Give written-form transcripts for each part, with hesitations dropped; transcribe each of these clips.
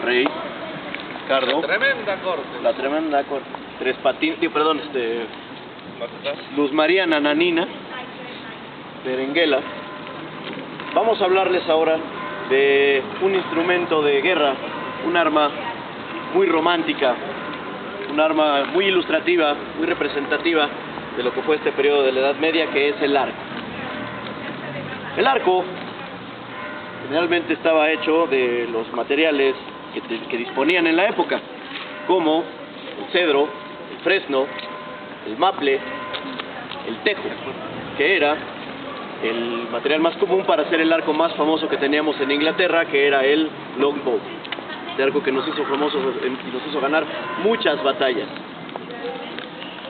Rey, Ricardo. La tremenda corte. Tres Patines, perdón, Mazatlán. Luz María Nananina, Berenguela. Vamos a hablarles ahora de un instrumento de guerra, un arma muy romántica, un arma muy ilustrativa, muy representativa de lo que fue este periodo de la Edad Media, que es el arco. El arco generalmente estaba hecho de los materiales que disponían en la época, como el cedro, el fresno, el maple, el tejo, que era el material más común para hacer el arco más famoso que teníamos en Inglaterra, que era el longbow, este arco que nos hizo famosos y nos hizo ganar muchas batallas.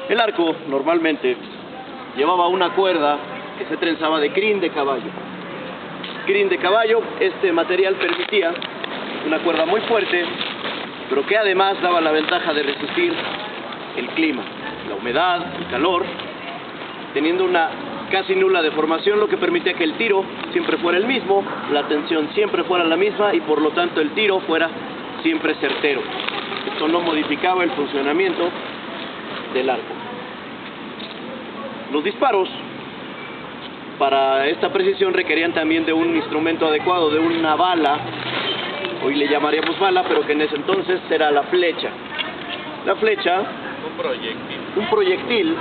El arco normalmente llevaba una cuerda que se trenzaba de crin de caballo. Crin de caballo, este material permitía una cuerda muy fuerte, pero que además daba la ventaja de resistir el clima, la humedad, el calor, teniendo una casi nula deformación, lo que permitía que el tiro siempre fuera el mismo, la tensión siempre fuera la misma y por lo tanto el tiro fuera siempre certero. Esto no modificaba el funcionamiento del arco. Los disparos para esta precisión requerían también de un instrumento adecuado, de una bala, hoy le llamaríamos bala, pero que en ese entonces era la flecha. La flecha, un proyectil,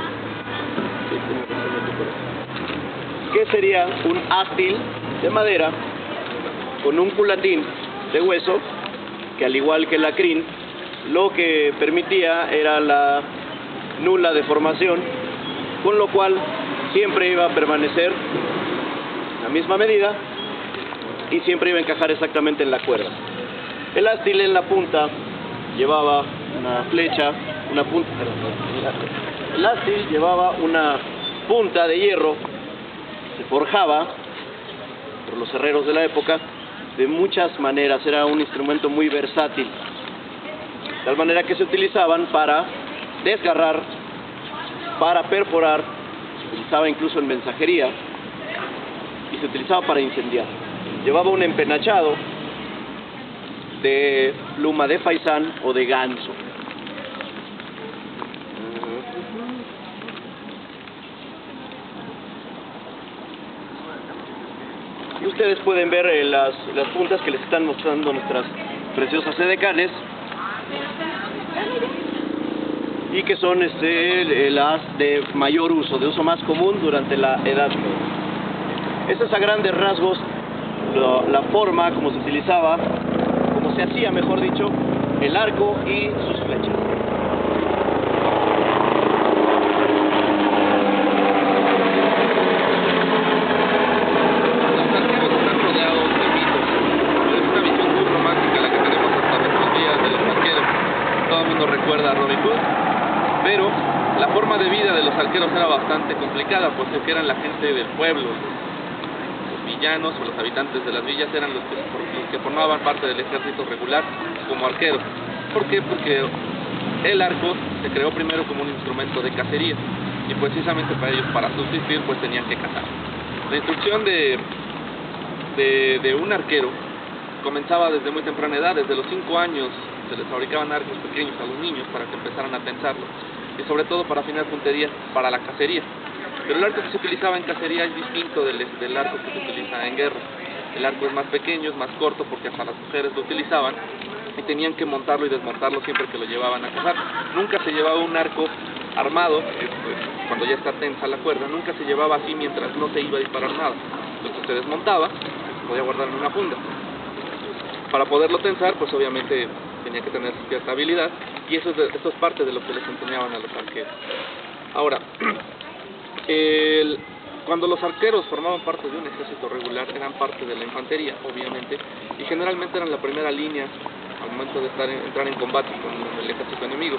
que sería un ástil de madera con un culatín de hueso, que al igual que la crin, lo que permitía era la nula deformación, con lo cual siempre iba a permanecer la misma medida y siempre iba a encajar exactamente en la cuerda. El ástil en la punta llevaba una flecha, el ástil llevaba una punta de hierro, se forjaba por los herreros de la época de muchas maneras, era un instrumento muy versátil, de tal manera que se utilizaban para desgarrar, para perforar, se utilizaba incluso en mensajería y se utilizaba para incendiar. Llevaba un empenachado de pluma de faisán o de ganso. Y ustedes pueden ver las puntas que les están mostrando nuestras preciosas edecanes, y que son las de mayor uso, de uso más común durante la Edad Media. Esa es a grandes rasgos la forma como se utilizaba, como se hacía, mejor dicho, el arco y sus flechas. Los arqueros están rodeados de mitos. Es una visión muy romántica la que tenemos hasta nuestros días de los arqueros. Todo el mundo recuerda a Robin Hood, pero la forma de vida de los arqueros era bastante complicada, pues que eran la gente del pueblo. Los villanos o los habitantes de las villas eran los que formaban parte del ejército regular como arqueros. ¿Por qué? Porque el arco se creó primero como un instrumento de cacería y precisamente para ellos, para subsistir, pues tenían que cazar. La instrucción de un arquero comenzaba desde muy temprana edad. Desde los 5 años se les fabricaban arcos pequeños a los niños para que empezaran a tensarlos y sobre todo para afinar puntería para la cacería. Pero el arco que se utilizaba en cacería es distinto del arco que se utiliza en guerra. El arco es más pequeño, es más corto, porque hasta las mujeres lo utilizaban y tenían que montarlo y desmontarlo siempre que lo llevaban a cazar. Nunca se llevaba un arco armado, pues, cuando ya está tensa la cuerda, nunca se llevaba así mientras no se iba a disparar nada. Entonces se desmontaba, se podía guardar en una funda. Para poderlo tensar, pues obviamente tenía que tener cierta habilidad, y eso es parte de lo que les enseñaban a los arqueros. Ahora, cuando los arqueros formaban parte de un ejército regular, eran parte de la infantería, obviamente, y generalmente eran la primera línea al momento de entrar en combate con el ejército enemigo.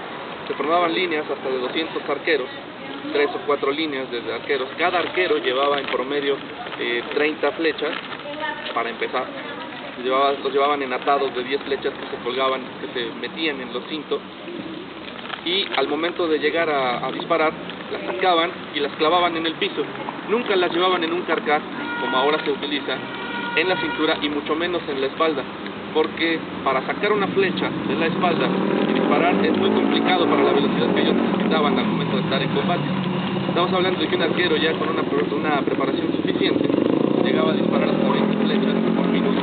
Se formaban líneas hasta de 200 arqueros, 3 o 4 líneas de arqueros. Cada arquero llevaba en promedio 30 flechas para empezar. Los llevaban en atados de 10 flechas que se colgaban, que se metían en los cintos, y al momento de llegar a disparar, las sacaban y las clavaban en el piso. Nunca las llevaban en un carcaj, como ahora se utiliza, en la cintura y mucho menos en la espalda. porque para sacar una flecha de la espalda y disparar es muy complicado para la velocidad que ellos necesitaban al momento de estar en combate. Estamos hablando de que un arquero ya con una preparación suficiente llegaba a disparar hasta 20 flechas por minuto.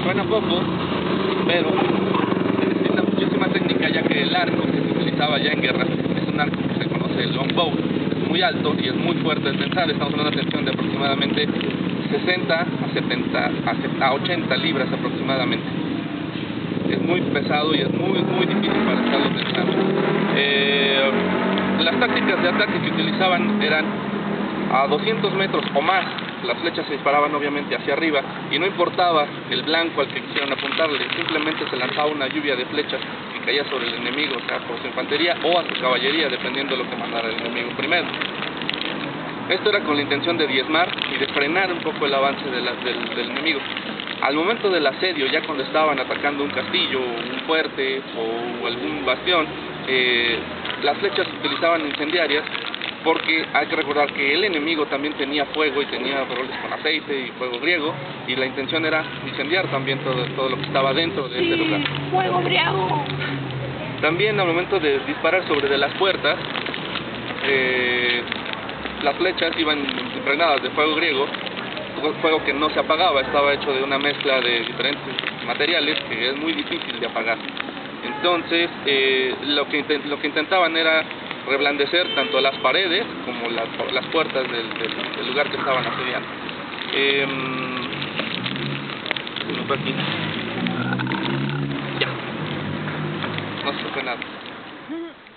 Suena poco, pero necesita muchísima técnica, ya que el arco que se utilizaba ya en guerra es un arco que se conoce el longbow, muy alto y es muy fuerte de tensar. Estamos en una tensión de aproximadamente 60 a 80 libras aproximadamente. Es muy pesado y es muy difícil para estarlo tensando. Las tácticas de ataque que utilizaban eran a 200 metros o más. Las flechas se disparaban obviamente hacia arriba y no importaba el blanco al que quisieran apuntarle, simplemente se lanzaba una lluvia de flechas que caía sobre el enemigo, o sea, por su infantería o a su caballería, dependiendo de lo que mandara el enemigo primero. Esto era con la intención de diezmar y de frenar un poco el avance del enemigo. Al momento del asedio, ya cuando estaban atacando un castillo, un fuerte o algún bastión, las flechas se utilizaban incendiarias, porque hay que recordar que el enemigo también tenía fuego y tenía roles con aceite y fuego griego, y la intención era incendiar también todo lo que estaba dentro de ese lugar. ¡Fuego griego! También al momento de disparar sobre de las puertas, las flechas iban impregnadas de fuego griego, fuego que no se apagaba, estaba hecho de una mezcla de diferentes materiales que es muy difícil de apagar. Entonces, lo que intentaban era reblandecer tanto las paredes como las puertas del lugar que estaban asediando. Se me fue aquí. Ya. No se fue nada.